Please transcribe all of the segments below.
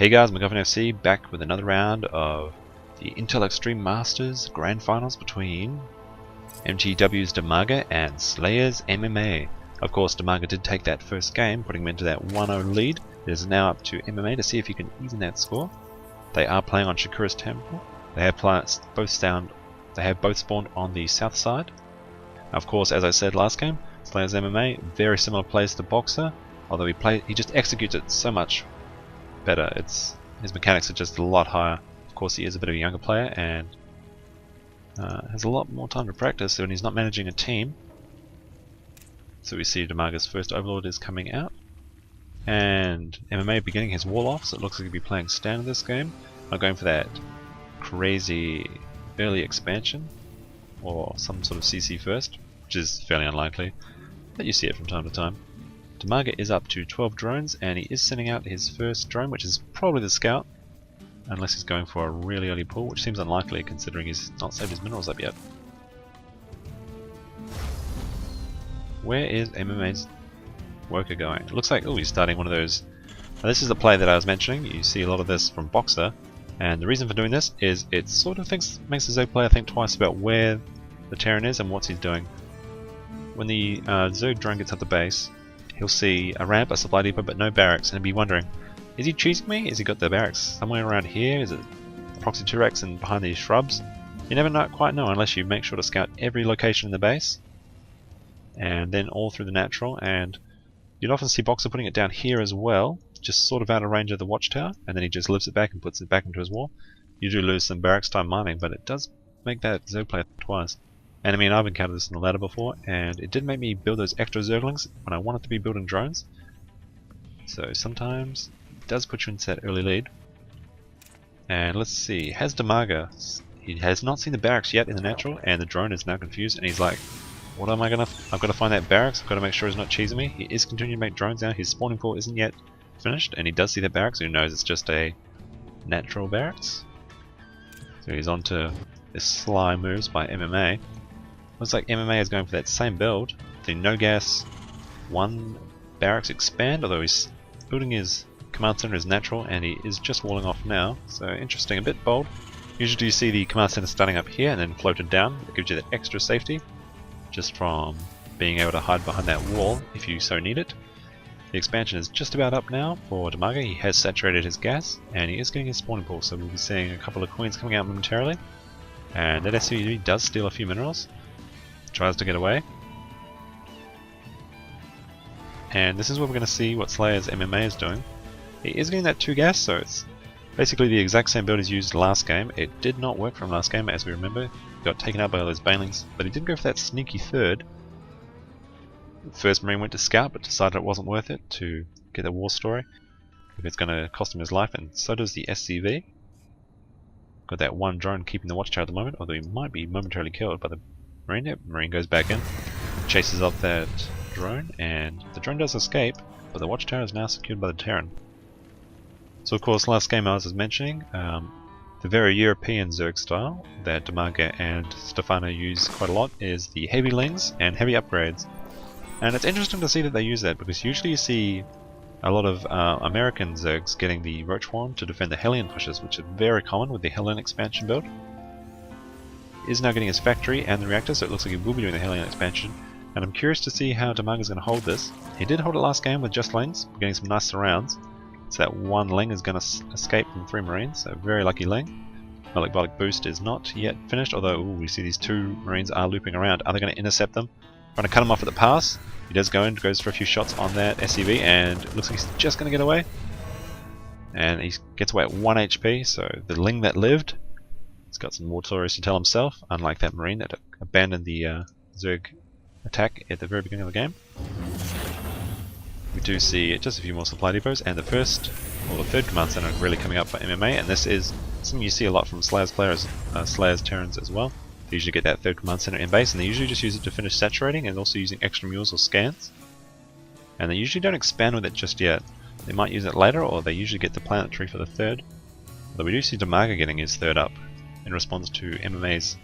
Hey guys, MacGuffinSC back with another round of the Intel Extreme Masters Grand Finals between mTwDimaga and SlayerSMMA. Of course, Dimaga did take that first game, putting him into that 1-0 lead. It is now up to MMA to see if he can even that score. They are playing on Shakura's Temple. They have both spawned on the south side. Of course, as I said last game, SlayerSMMA, very similar plays to Boxer, although he just executes it so much better. His mechanics are just a lot higher. Of course, he is a bit of a younger player and has a lot more time to practice when he's not managing a team. So we see Dimaga's first Overlord is coming out, and MMA beginning his wall off, so it looks like he'll be playing standard this game. Not going for that crazy early expansion or some sort of CC first, which is fairly unlikely, but you see it from time to time. Dimaga is up to 12 drones, and he is sending out his first drone, which is probably the scout, unless he's going for a really early pull, which seems unlikely considering he's not saved his minerals up yet. Where is MMA's worker going? It looks like, oh, he's starting one of those. Now, this is the play that I was mentioning. You see a lot of this from Boxer, and the reason for doing this is it sort of makes the Zerg player think twice about where the Terran is and what he's doing. When the Zerg drone gets up the base, he'll see a ramp, a supply depot, but no barracks, and he'll be wondering, is he cheesing me? Has he got the barracks somewhere around here? Is it proxy 2x and behind these shrubs? You never quite know unless you make sure to scout every location in the base, and then all through the natural. And you'd often see Boxer putting it down here as well, just sort of out of range of the watchtower, and then he just lifts it back and puts it back into his wall. You do lose some barracks time mining, but it does make that Zerg player twice. And I mean, I've encountered this in the ladder before, and it did make me build those extra Zerglings when I wanted to be building drones. So sometimes it does put you into that early lead. And let's see, has Dimaga, he has not seen the barracks yet in the natural, and the drone is now confused, and he's like, what am I gonna, I've got to find that barracks, I've got to make sure he's not cheesing me. He is continuing to make drones now, his spawning pool isn't yet finished, and he does see the barracks, so he knows it's just a natural barracks. So he's on to this sly moves by MMA. Looks like MMA is going for that same build, the no gas 1 barracks expand, although he's building his command center as natural and he is just walling off now, so interesting, a bit bold. Usually you see the command center starting up here and then floated down. It gives you that extra safety just from being able to hide behind that wall if you so need it. The expansion is just about up now for Dimaga. He has saturated his gas and he is getting his spawning pool, so we'll be seeing a couple of queens coming out momentarily. And that SCV does steal a few minerals. Tries to get away, and this is where we're going to see what SlayerSMMA is doing. He is getting that 2 gas, so it's basically the exact same build as used last game. It did not work from last game, as we remember. He got taken out by all those banelings, but he did go for that sneaky third. The first Marine went to scout, but decided it wasn't worth it to get the war story, if it's going to cost him his life, and so does the SCV. Got that 1 drone keeping the watchtower at the moment, although he might be momentarily killed by the Marine. Yep, Marine goes back in, chases up that drone, and the drone does escape, but the watchtower is now secured by the Terran. So of course, last game I was mentioning, the very European Zerg style that Dimaga and Stefano use quite a lot is the heavy lings and heavy upgrades. And it's interesting to see that they use that, because usually you see a lot of American Zergs getting the Roach Horn to defend the Hellion pushes, which is very common with the Hellion expansion build. Is now getting his factory and the reactor, so it looks like he will be doing the Hellion expansion, and I'm curious to see how Dimaga is going to hold this. He did hold it last game with just lings, getting some nice surrounds. So that 1 ling is going to escape from 3 Marines, so very lucky ling. Melicbolic boost is not yet finished, although we see these 2 Marines are looping around. Are they going to intercept them? Trying to cut him off at the pass. He does go in, goes for a few shots on that SCV, and it looks like he's just going to get away. And he gets away at 1 HP, so the ling that lived, he's got some more stories to tell himself, unlike that Marine that abandoned the Zerg attack at the very beginning of the game. We do see just a few more supply depots, and the third command center really coming up for MMA, and this is something you see a lot from Slayers players, Slayers Terrans as well. They usually get that 3rd command center in base, and they usually just use it to finish saturating, and also using extra mules or scans. And they usually don't expand with it just yet. They might use it later, or they usually get the planetary for the 3rd. Although we do see Dimaga getting his 3rd up in response to MMA's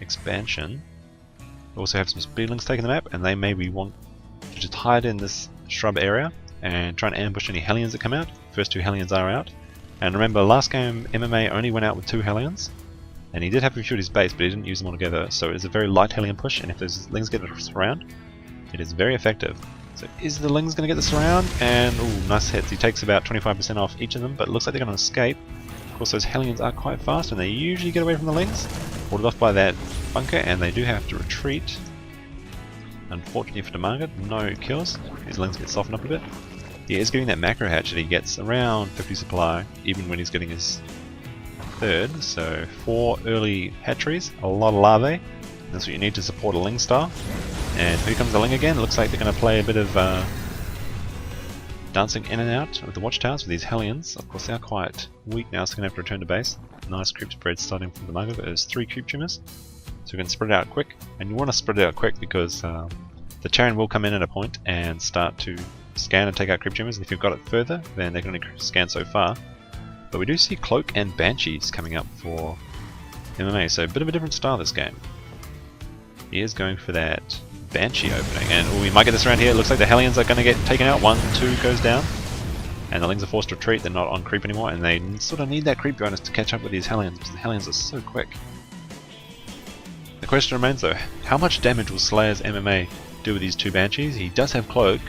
expansion. We also have some speedlings taking the map, and they maybe want to just hide in this shrub area and try and ambush any Hellions that come out. First two Hellions are out. And remember, last game MMA only went out with 2 Hellions. And he did have a few at his base, but he didn't use them all together. So it's a very light Hellion push, and if those Lings get a surround, it is very effective. So is the Lings going to get the surround? And, ooh, nice hits. He takes about 25% off each of them, but it looks like they're going to escape. Of course, those Hellions are quite fast, and they usually get away from the Lings. Warded off by that bunker, and they do have to retreat. Unfortunately for Dimaga, no kills. His Lings get softened up a bit. He is getting that macro hatch that he gets around 50 supply, even when he's getting his third. So 4 early hatcheries, a lot of larvae. That's what you need to support a Ling star. And here comes the Ling again. Looks like they're going to play a bit of dancing in and out with the watchtowers with these Hellions. Of course, they are quite weak now, so they're going to have to return to base. Nice creep spread starting from the Dimaga, but there's 3 creep tumors. So we can spread it out quick. And you want to spread it out quick because the Terran will come in at a point and start to scan and take out creep tumors. If you've got it further, then they can only scan so far. But we do see Cloak and Banshees coming up for MMA, so a bit of a different style this game. He is going for that Banshee opening, and we might get this around here. It looks like the Hellions are going to get taken out. 1, 2 goes down, and the Lings are forced to retreat. They're not on creep anymore, and they sort of need that creep bonus to catch up with these Hellions, because the Hellions are so quick. The question remains though, how much damage will SlayerSMMA do with these 2 Banshees? He does have Cloak.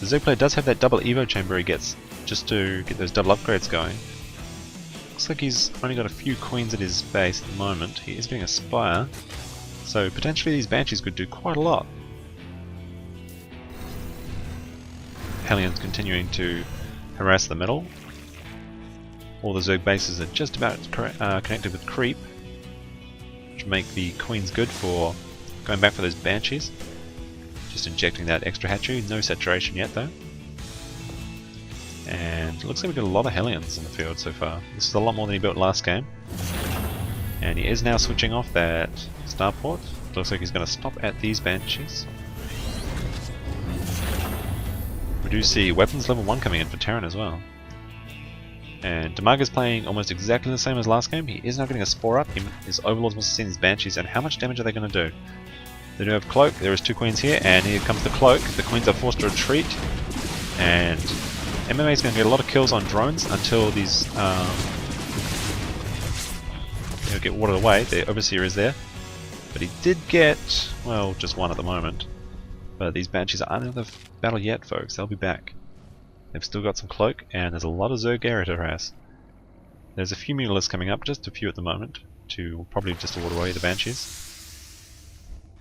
The Zerg player does have that double Evo chamber he gets just to get those double upgrades going. Looks like he's only got a few Queens at his base at the moment. He is getting a Spire, so potentially these Banshees could do quite a lot. Hellions continuing to harass the middle. All the Zerg bases are just about connected with creep, which make the Queens good for going back for those Banshees. Just injecting that extra hatchery, no saturation yet though. And it looks like we've got a lot of Hellions in the field so far. This is a lot more than he built last game. And he is now switching off that starport. Looks like he's going to stop at these Banshees. We do see weapons level 1 coming in for Terran as well. And Dimaga's playing almost exactly the same as last game. He is now getting a Spore up. His Overlords must have seen his Banshees, and how much damage are they going to do? They do have Cloak. There is 2 Queens here, and here comes the Cloak. The Queens are forced to retreat, and MMA is going to get a lot of kills on drones until these they'll get watered away. The Overseer is there, but he did get, well, just 1 at the moment. But these Banshees aren't in the battle yet, folks. They'll be back. They've still got some Cloak, and there's a lot of Zerg area to harass. There's a few Mutalisks coming up, just a few at the moment, to probably just ward away the Banshees.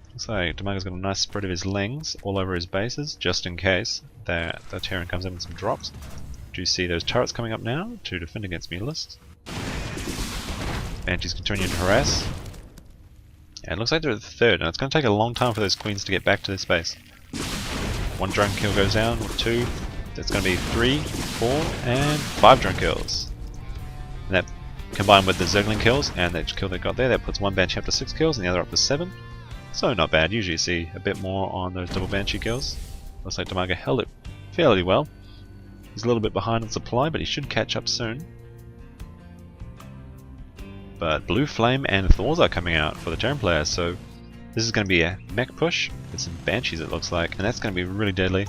Looks like Dimaga's got a nice spread of his Lings all over his bases, just in case that the Terran comes in with some drops. Do you see those turrets coming up now to defend against Mutalisks? Banshees continuing to harass. And it looks like they're at the 3rd, and it's going to take a long time for those Queens to get back to this base. 1 drone kill goes down, 2, that's going to be 3, 4, and 5 drone kills. And that combined with the Zergling kills and that kill they got there, that puts 1 Banshee up to 6 kills and the other up to 7. So not bad. Usually you see a bit more on those double Banshee kills. Looks like Dimaga held it fairly well. He's a little bit behind on supply, but he should catch up soon. But Blue Flame and Thors are coming out for the Terran player, so this is going to be a mech push with some Banshees it looks like, and that's going to be really deadly.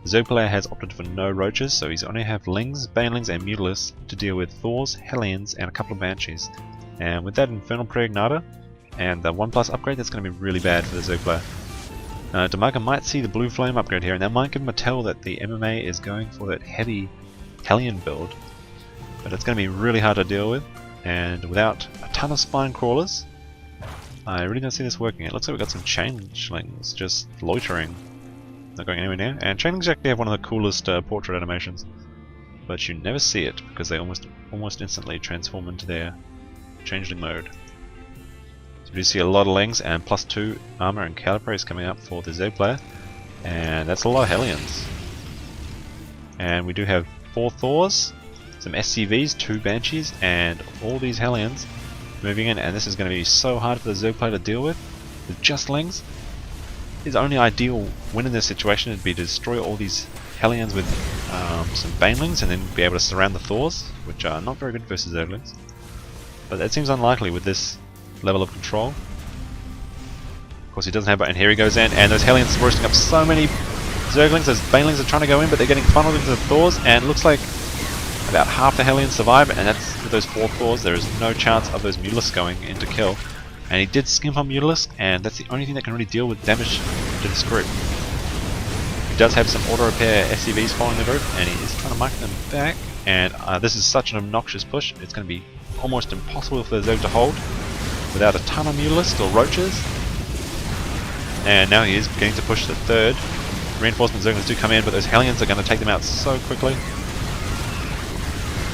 The Zerg player has opted for no Roaches, so he's only have Lings, Banelings and Mutalisks to deal with Thors, Hellions and a couple of Banshees. And with that Infernal Preigniter and the 1+ upgrade, that's going to be really bad for the Zerg player. Dimaga might see the Blue Flame upgrade here, and that might give him a tell that the MMA is going for that heavy Hellion build. But it's going to be really hard to deal with, and without a ton of Spine Crawlers, I really don't see this working. It looks like we've got some Changelings just loitering, not going anywhere near. And Changelings actually have one of the coolest portrait animations, but you never see it because they almost instantly transform into their Changeling mode. So we do see a lot of Lings and +2 armor and calibrates coming up for the Zerg player, and that's a lot of Hellions. And we do have 4 Thors, some SCVs, 2 Banshees, and all these Hellions moving in, and this is going to be so hard for the Zerg player to deal with just Lings. His only ideal win in this situation would be to destroy all these Hellions with some Banelings and then be able to surround the Thors, which are not very good versus Zerglings. But that seems unlikely with this level of control. Of course he doesn't have, and here he goes in, and those Hellions roasting up so many Zerglings, those Banelings are trying to go in, but they're getting funneled into the Thors, and it looks like about half the Hellions survive, and that's with those 4 Thors. There is no chance of those Mutalisks going into kill. And he did skimp on Mutalisk, and that's the only thing that can really deal with damage to this group. He does have some auto repair SCVs following the group, and he is trying to mark them back. And this is such an obnoxious push, it's going to be almost impossible for the Zerg to hold without a ton of Mutalisks or Roaches. And now he is getting to push the 3rd. Reinforcement Zerglings do come in, but those Hellions are going to take them out so quickly.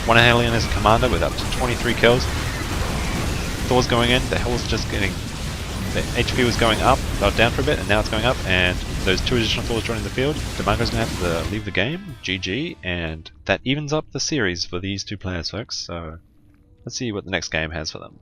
One Hellion is a commander with up to 23 kills. Thor's going in, the Hell's just getting... The HP was going up, down for a bit, and now it's going up, and those 2 additional Thors joining the field. Dimaga's going to have to leave the game, GG, and that evens up the series for these 2 players, folks, so let's see what the next game has for them.